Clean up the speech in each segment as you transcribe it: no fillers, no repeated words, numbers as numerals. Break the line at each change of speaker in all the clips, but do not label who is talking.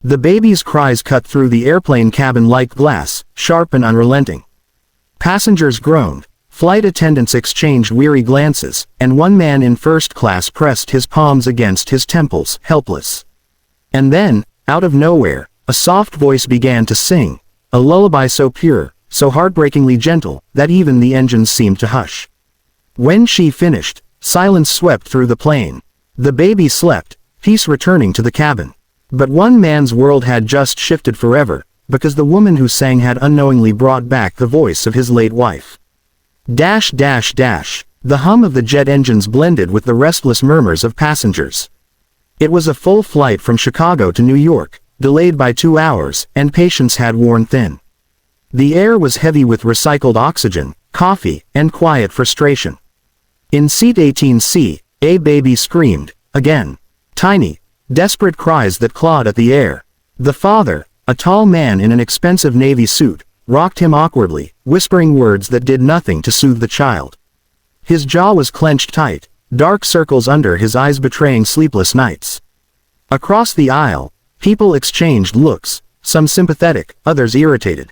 The baby's cries cut through the airplane cabin like glass, sharp and unrelenting. Passengers groaned. Flight attendants exchanged weary glances, and one man in first class pressed his palms against his temples, helpless. And then, out of nowhere, a soft voice began to sing, a lullaby so pure, so heartbreakingly gentle, that even the engines seemed to hush. When she finished, silence swept through the plane. The baby slept, peace returning to the cabin. But one man's world had just shifted forever, because the woman who sang had unknowingly brought back the voice of his late wife. Dash dash dash. The hum of the jet engines blended with the restless murmurs of passengers. It was a full flight from Chicago to New York, delayed by 2 hours, and patience had worn thin. The air was heavy with recycled oxygen, coffee, and quiet frustration. In seat 18C, a baby screamed, again. Tiny, desperate cries that clawed at the air. The father, a tall man in an expensive navy suit, rocked him awkwardly, whispering words that did nothing to soothe the child. His jaw was clenched tight, dark circles under his eyes betraying sleepless nights. Across the aisle, people exchanged looks, some sympathetic, others irritated.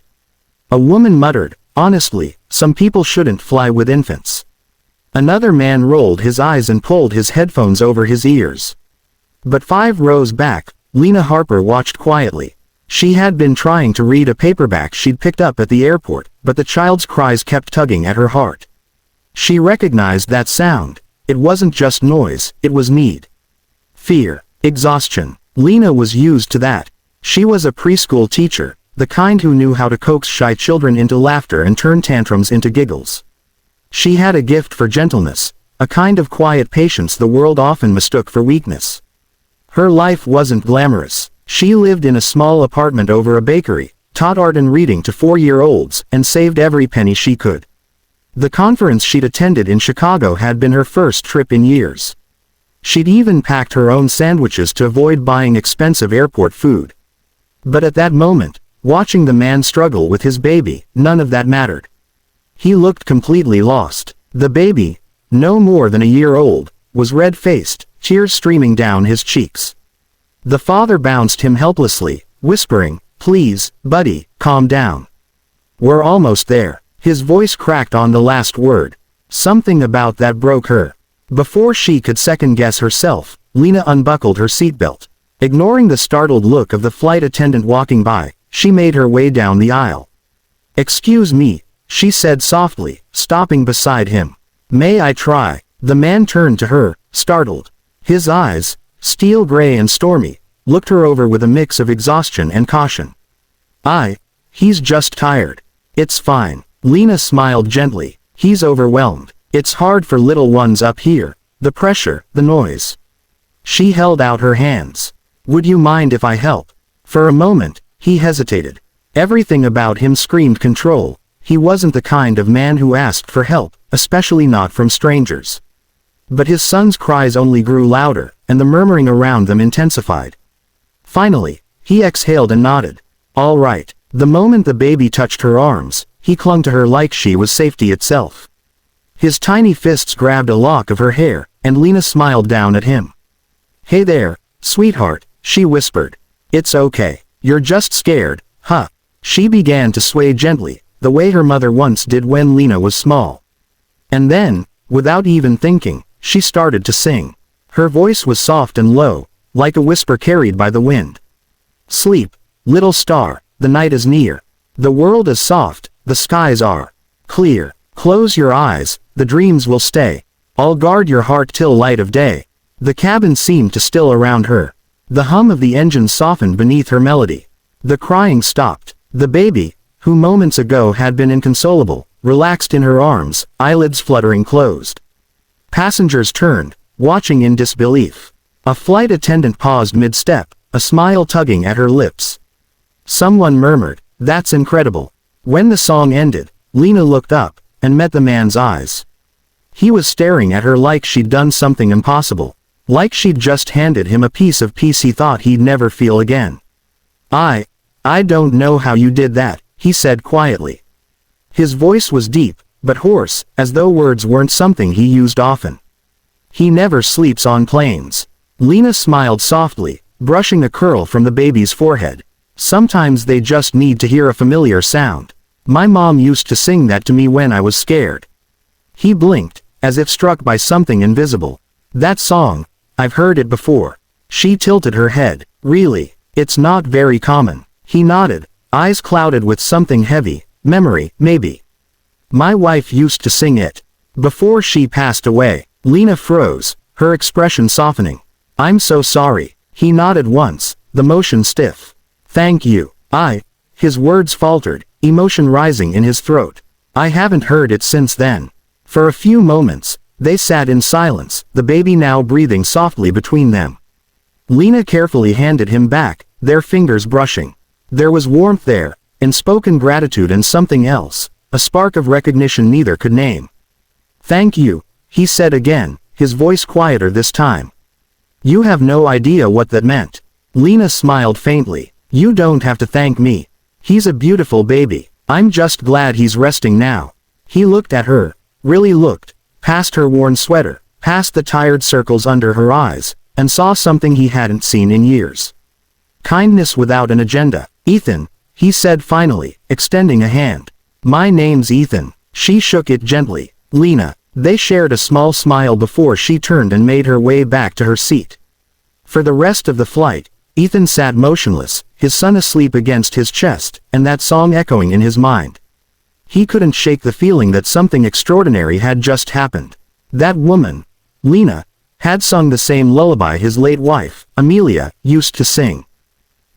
A woman muttered, honestly, some people shouldn't fly with infants. Another man rolled his eyes and pulled his headphones over his ears. But 5 rows back, Lena Harper watched quietly. She had been trying to read a paperback she'd picked up at the airport, but the child's cries kept tugging at her heart. She recognized that sound. It wasn't just noise, it was need. Fear. Exhaustion. Lena was used to that. She was a preschool teacher, the kind who knew how to coax shy children into laughter and turn tantrums into giggles. She had a gift for gentleness, a kind of quiet patience the world often mistook for weakness. Her life wasn't glamorous. She lived in a small apartment over a bakery, taught art and reading to 4-year-olds, and saved every penny she could. The conference she'd attended in Chicago had been her first trip in years. She'd even packed her own sandwiches to avoid buying expensive airport food. But at that moment, watching the man struggle with his baby, none of that mattered. He looked completely lost. The baby, no more than a year old, was red-faced, tears streaming down his cheeks. The father bounced him helplessly, whispering, please, buddy, calm down. We're almost there. His voice cracked on the last word. Something about that broke her. Before she could second-guess herself, Lena unbuckled her seatbelt. Ignoring the startled look of the flight attendant walking by, she made her way down the aisle. Excuse me, she said softly, stopping beside him. May I try? The man turned to her, startled. His eyes, steel gray and stormy, looked her over with a mix of exhaustion and caution. He's just tired. It's fine. Lena smiled gently. He's overwhelmed. It's hard for little ones up here. The pressure, the noise. She held out her hands. Would you mind if I help? For a moment, he hesitated. Everything about him screamed control. He wasn't the kind of man who asked for help, especially not from strangers. But his son's cries only grew louder, and the murmuring around them intensified. Finally, he exhaled and nodded. All right. The moment the baby touched her arms, he clung to her like she was safety itself. His tiny fists grabbed a lock of her hair, and Lena smiled down at him. Hey there, sweetheart, she whispered. It's okay. You're just scared, huh? She began to sway gently, the way her mother once did when Lena was small. And then, without even thinking, she started to sing. Her voice was soft and low, like a whisper carried by the wind. Sleep, little star, the night is near. The world is soft, the skies are clear. Close your eyes, the dreams will stay. I'll guard your heart till light of day. The cabin seemed to still around her. The hum of the engine softened beneath her melody. The crying stopped. The baby, who moments ago had been inconsolable, relaxed in her arms, eyelids fluttering closed. Passengers turned, watching in disbelief. A flight attendant paused mid-step, a smile tugging at her lips. Someone murmured, "That's incredible." When the song ended, Lena looked up, and met the man's eyes. He was staring at her like she'd done something impossible. Like she'd just handed him a piece of peace he thought he'd never feel again. I don't know how you did that, he said quietly. His voice was deep, but hoarse, as though words weren't something he used often. He never sleeps on planes. Lena smiled softly, brushing a curl from the baby's forehead. Sometimes they just need to hear a familiar sound. My mom used to sing that to me when I was scared. He blinked, as if struck by something invisible. That song, I've heard it before. She tilted her head. Really? It's not very common. He nodded, eyes clouded with something heavy. Memory, maybe. My wife used to sing it. Before she passed away. Lena froze, her expression softening. I'm so sorry. He nodded once, the motion stiff. Thank you. His words faltered, emotion rising in his throat. I haven't heard it since then. For a few moments, they sat in silence, the baby now breathing softly between them. Lena carefully handed him back, their fingers brushing. There was warmth there, unspoken gratitude and something else, a spark of recognition neither could name. Thank you, he said again, his voice quieter this time. You have no idea what that meant. Lena smiled faintly. You don't have to thank me. He's a beautiful baby. I'm just glad he's resting now. He looked at her, really looked, past her worn sweater, past the tired circles under her eyes, and saw something he hadn't seen in years. Kindness without an agenda. Ethan, he said finally, extending a hand. My name's Ethan. She shook it gently. Lena. They shared a small smile before she turned and made her way back to her seat. For the rest of the flight, Ethan sat motionless, his son asleep against his chest, and that song echoing in his mind. He couldn't shake the feeling that something extraordinary had just happened. That woman, Lena, had sung the same lullaby his late wife, Amelia, used to sing.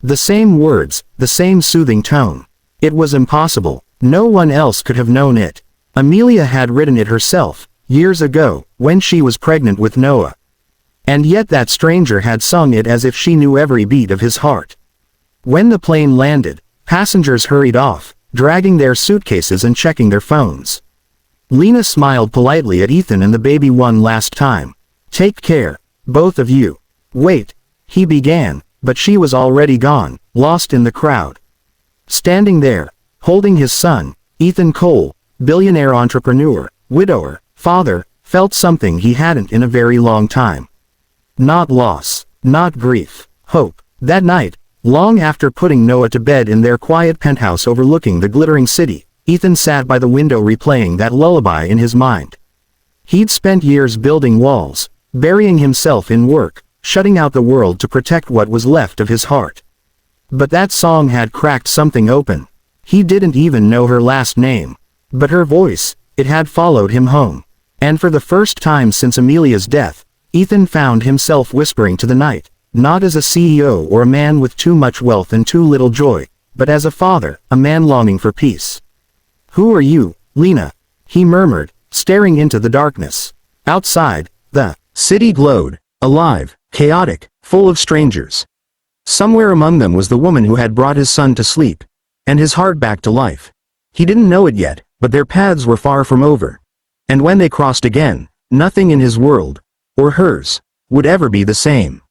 The same words, the same soothing tone. It was impossible. No one else could have known it. Amelia had written it herself, years ago, when she was pregnant with Noah. And yet that stranger had sung it as if she knew every beat of his heart. When the plane landed, passengers hurried off, dragging their suitcases and checking their phones. Lena smiled politely at Ethan and the baby one last time. Take care, both of you. Wait, he began, but she was already gone, lost in the crowd. Standing there, holding his son, Ethan Cole, billionaire entrepreneur, widower, father, felt something he hadn't in a very long time. Not loss, not grief, hope. That night, long after putting Noah to bed in their quiet penthouse overlooking the glittering city, Ethan sat by the window replaying that lullaby in his mind. He'd spent years building walls, burying himself in work, shutting out the world to protect what was left of his heart. But that song had cracked something open. He didn't even know her last name. But her voice, it had followed him home. And for the first time since Amelia's death, Ethan found himself whispering to the night, not as a CEO or a man with too much wealth and too little joy, but as a father, a man longing for peace. Who are you, Lena? He murmured, staring into the darkness. Outside, the city glowed, alive, chaotic, full of strangers. Somewhere among them was the woman who had brought his son to sleep, and his heart back to life. He didn't know it yet, but their paths were far from over. And when they crossed again, nothing in his world, or hers, would ever be the same.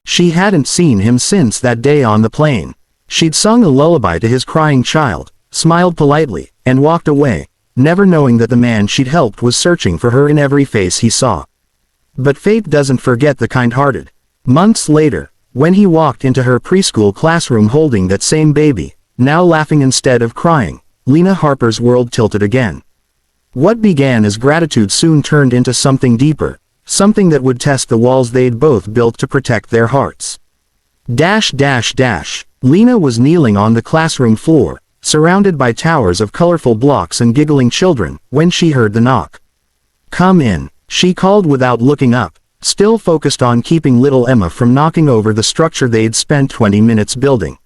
She hadn't seen him since that day on the plane. She'd sung a lullaby to his crying child, smiled politely, and walked away, never knowing that the man she'd helped was searching for her in every face he saw. But fate doesn't forget the kind-hearted. Months later, when he walked into her preschool classroom holding that same baby, now laughing instead of crying, Lena Harper's world tilted again. What began as gratitude soon turned into something deeper, something that would test the walls they'd both built to protect their hearts. Lena was kneeling on the classroom floor, surrounded by towers of colorful blocks and giggling children, when she heard the knock. Come in, she called without looking up, still focused on keeping little Emma from knocking over the structure they'd spent 20 minutes building.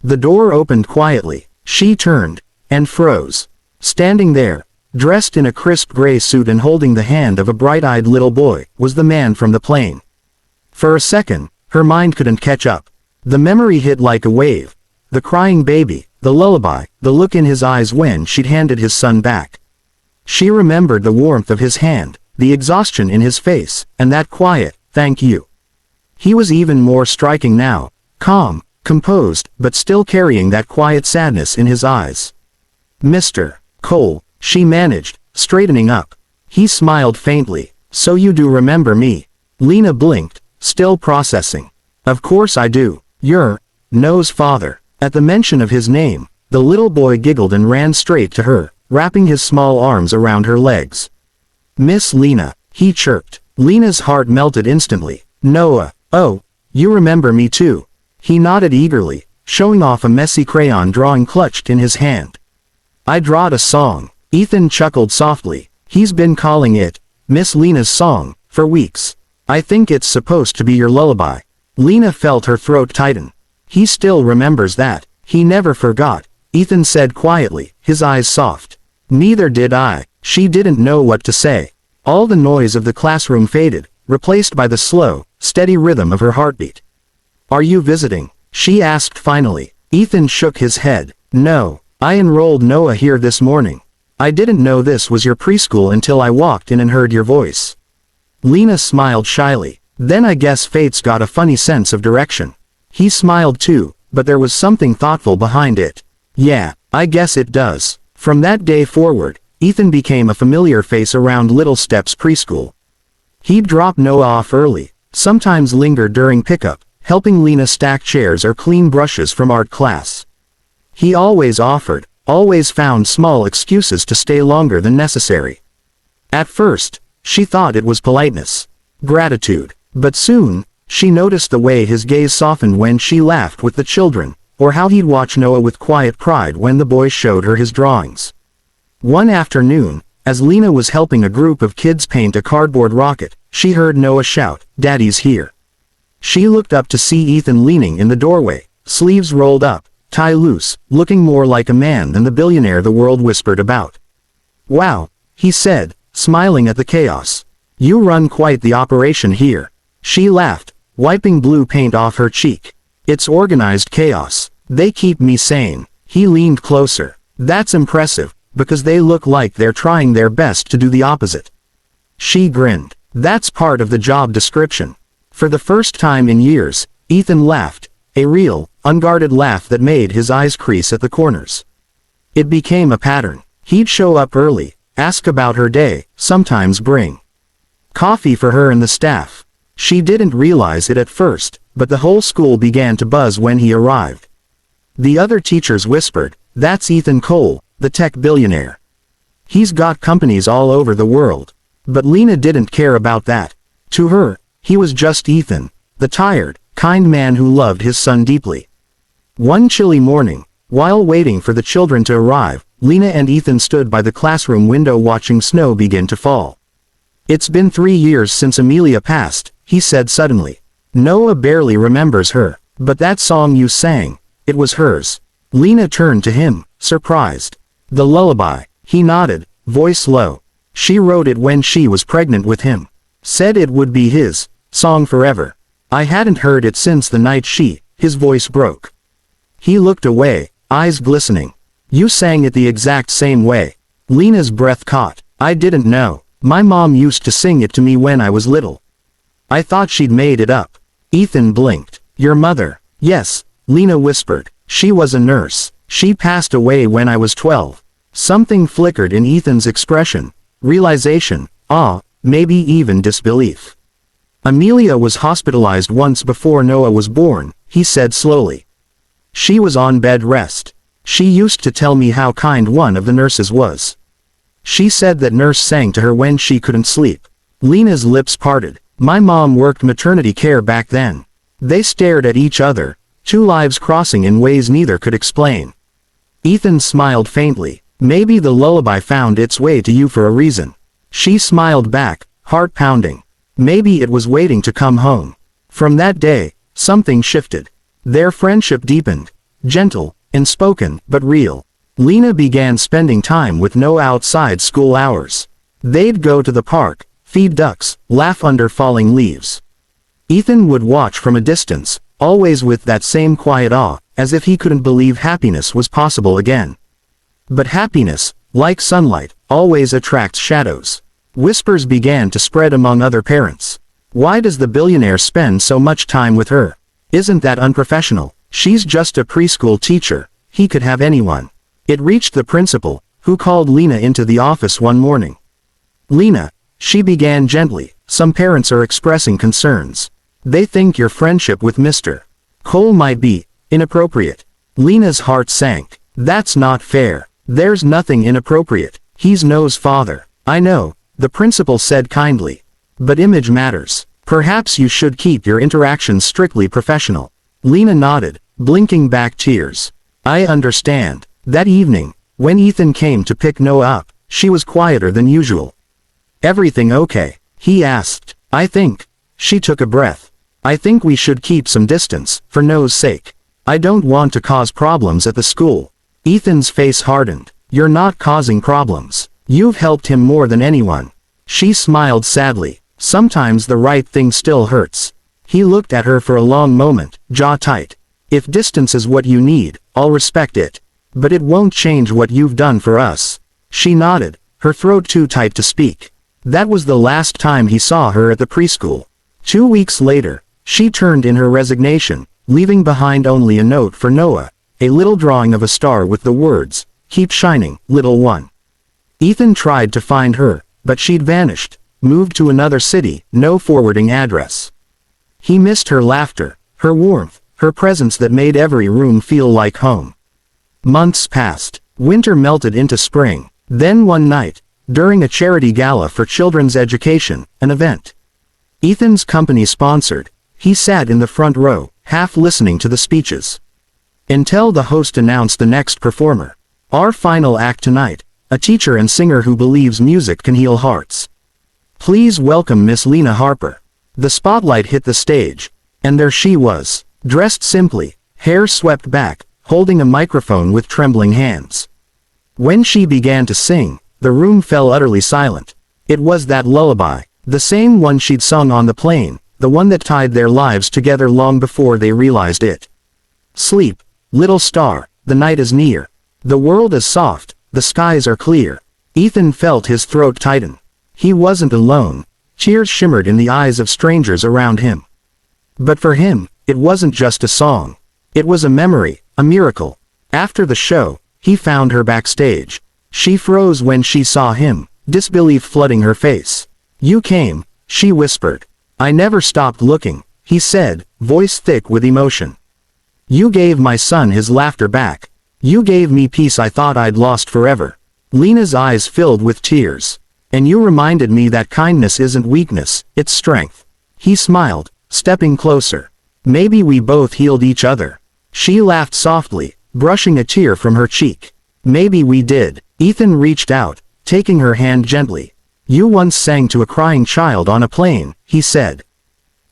The door opened quietly. She turned, and froze. Standing there, dressed in a crisp gray suit and holding the hand of a bright-eyed little boy, was the man from the plane. For a second, her mind couldn't catch up. The memory hit like a wave. The crying baby, the lullaby, the look in his eyes when she'd handed his son back. She remembered the warmth of his hand, the exhaustion in his face, and that quiet, thank you. He was even more striking now, calm, composed, but still carrying that quiet sadness in his eyes. Mr. Cole, she managed, straightening up. He smiled faintly. So you do remember me. Lena blinked, still processing. Of course I do. You're Noah's father. At the mention of his name, the little boy giggled and ran straight to her, wrapping his small arms around her legs. Miss Lena, he chirped. Lena's heart melted instantly. Noah, oh, you remember me too. He nodded eagerly, showing off a messy crayon drawing clutched in his hand. I drawed a song. Ethan chuckled softly. He's been calling it Miss Lena's song for weeks. I think it's supposed to be your lullaby. Lena felt her throat tighten. He still remembers that. He never forgot, Ethan said quietly, his eyes soft. Neither did I. She didn't know what to say. All the noise of the classroom faded, replaced by the slow, steady rhythm of her heartbeat. Are you visiting? She asked finally. Ethan shook his head. No, I enrolled Noah here this morning. I didn't know this was your preschool until I walked in and heard your voice. Lena smiled shyly. Then I guess fate's got a funny sense of direction. He smiled too, but there was something thoughtful behind it. Yeah, I guess it does. From that day forward, Ethan became a familiar face around Little Steps preschool. He'd drop Noah off early, sometimes linger during pickup, helping Lena stack chairs or clean brushes from art class. He always offered, always found small excuses to stay longer than necessary. At first, she thought it was politeness, gratitude, but soon, she noticed the way his gaze softened when she laughed with the children, or how he'd watch Noah with quiet pride when the boys showed her his drawings. One afternoon, as Lena was helping a group of kids paint a cardboard rocket, she heard Noah shout, "Daddy's here." She looked up to see Ethan leaning in the doorway, sleeves rolled up, tie loose, looking more like a man than the billionaire the world whispered about. "Wow," he said, smiling at the chaos. "You run quite the operation here." She laughed, wiping blue paint off her cheek. "It's organized chaos. They keep me sane." He leaned closer. "That's impressive, because they look like they're trying their best to do the opposite." She grinned. "That's part of the job description." For the first time in years, Ethan laughed, a real, unguarded laugh that made his eyes crease at the corners. It became a pattern. He'd show up early, ask about her day, sometimes bring coffee for her and the staff. She didn't realize it at first, but the whole school began to buzz when he arrived. The other teachers whispered, "That's Ethan Cole, the tech billionaire. He's got companies all over the world." But Lena didn't care about that. To her, he was just Ethan, the tired, kind man who loved his son deeply. One chilly morning, while waiting for the children to arrive, Lena and Ethan stood by the classroom window watching snow begin to fall. "It's been 3 years since Amelia passed," he said suddenly. "Noah barely remembers her, but that song you sang, it was hers." Lena turned to him, surprised. "The lullaby," he nodded, voice low. "She wrote it when she was pregnant with him. Said it would be his song forever. I hadn't heard it since the night his voice broke." He looked away, eyes glistening. "You sang it the exact same way." Lena's breath caught. "I didn't know. My mom used to sing it to me when I was little. I thought she'd made it up." Ethan blinked. "Your mother?" "Yes," Lena whispered. "She was a nurse. She passed away when I was 12. Something flickered in Ethan's expression. Realization, awe, maybe even disbelief. "Amelia was hospitalized once before Noah was born," he said slowly. "She was on bed rest. She used to tell me how kind one of the nurses was. She said that nurse sang to her when she couldn't sleep." Lena's lips parted. "My mom worked maternity care back then." They stared at each other, two lives crossing in ways neither could explain. Ethan smiled faintly. "Maybe the lullaby found its way to you for a reason." She smiled back, heart pounding. Maybe it was waiting to come home. From that day, something shifted. Their friendship deepened. Gentle, unspoken, but real. Lena began spending time with Noah outside school hours. They'd go to the park, feed ducks, laugh under falling leaves. Ethan would watch from a distance, always with that same quiet awe, as if he couldn't believe happiness was possible again. But happiness, like sunlight, always attracts shadows. Whispers began to spread among other parents. "Why does the billionaire spend so much time with her? Isn't that unprofessional? She's just a preschool teacher. He could have anyone." It reached the principal, who called Lena into the office one morning. "Lena," she began gently, "some parents are expressing concerns." They think your friendship with Mr. Cole might be inappropriate. Lena's heart sank. That's not fair. There's nothing inappropriate. He's Noah's father. I know, the principal said kindly. But image matters. Perhaps you should keep your interactions strictly professional. Lena nodded, blinking back tears. I understand. That evening, when Ethan came to pick Noah up, she was quieter than usual. Everything okay? He asked. I think. She took a breath. I think we should keep some distance, for Noah's sake. I don't want to cause problems at the school. Ethan's face hardened. You're not causing problems. You've helped him more than anyone. She smiled sadly. Sometimes the right thing still hurts. He looked at her for a long moment, jaw tight. If distance is what you need, I'll respect it. But it won't change what you've done for us. She nodded, her throat too tight to speak. That was the last time he saw her at the preschool. 2 weeks later, she turned in her resignation, leaving behind only a note for Noah, a little drawing of a star with the words, "Keep shining, little one." Ethan tried to find her, but she'd vanished, moved to another city, no forwarding address. He missed her laughter, her warmth, her presence that made every room feel like home. Months passed. Winter melted into spring. Then one night, during a charity gala for children's education, an event Ethan's company sponsored, he sat in the front row, half listening to the speeches. Until the host announced the next performer. Our final act tonight, a teacher and singer who believes music can heal hearts. Please welcome Miss Lena Harper. The spotlight hit the stage, and there she was, dressed simply, hair swept back, holding a microphone with trembling hands. When she began to sing, the room fell utterly silent. It was that lullaby, the same one she'd sung on the plane, the one that tied their lives together long before they realized it. Sleep, little star, the night is near. The world is soft, the skies are clear. Ethan felt his throat tighten. He wasn't alone. Tears shimmered in the eyes of strangers around him. But for him, it wasn't just a song. It was a memory, a miracle. After the show, he found her backstage. She froze when she saw him, disbelief flooding her face. You came, she whispered. I never stopped looking, he said, voice thick with emotion. You gave my son his laughter back. You gave me peace I thought I'd lost forever. Lena's eyes filled with tears. And you reminded me that kindness isn't weakness, it's strength. He smiled, stepping closer. Maybe we both healed each other. She laughed softly, brushing a tear from her cheek. Maybe we did. Ethan reached out, taking her hand gently. You once sang to a crying child on a plane, he said.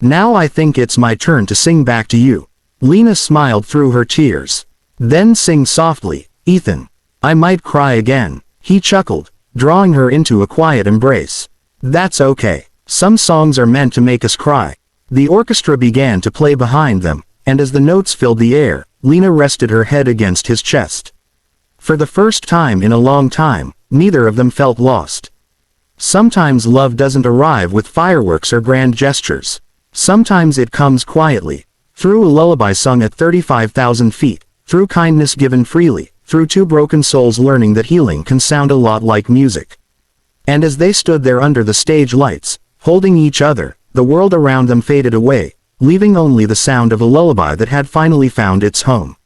Now I think it's my turn to sing back to you. Lena smiled through her tears. Then sing softly, Ethan. I might cry again. He chuckled, drawing her into a quiet embrace. That's okay. Some songs are meant to make us cry. The orchestra began to play behind them, and as the notes filled the air, Lena rested her head against his chest. For the first time in a long time, neither of them felt lost. Sometimes love doesn't arrive with fireworks or grand gestures. Sometimes it comes quietly, through a lullaby sung at 35,000 feet, through kindness given freely, through two broken souls learning that healing can sound a lot like music. And as they stood there under the stage lights, holding each other, the world around them faded away, leaving only the sound of a lullaby that had finally found its home.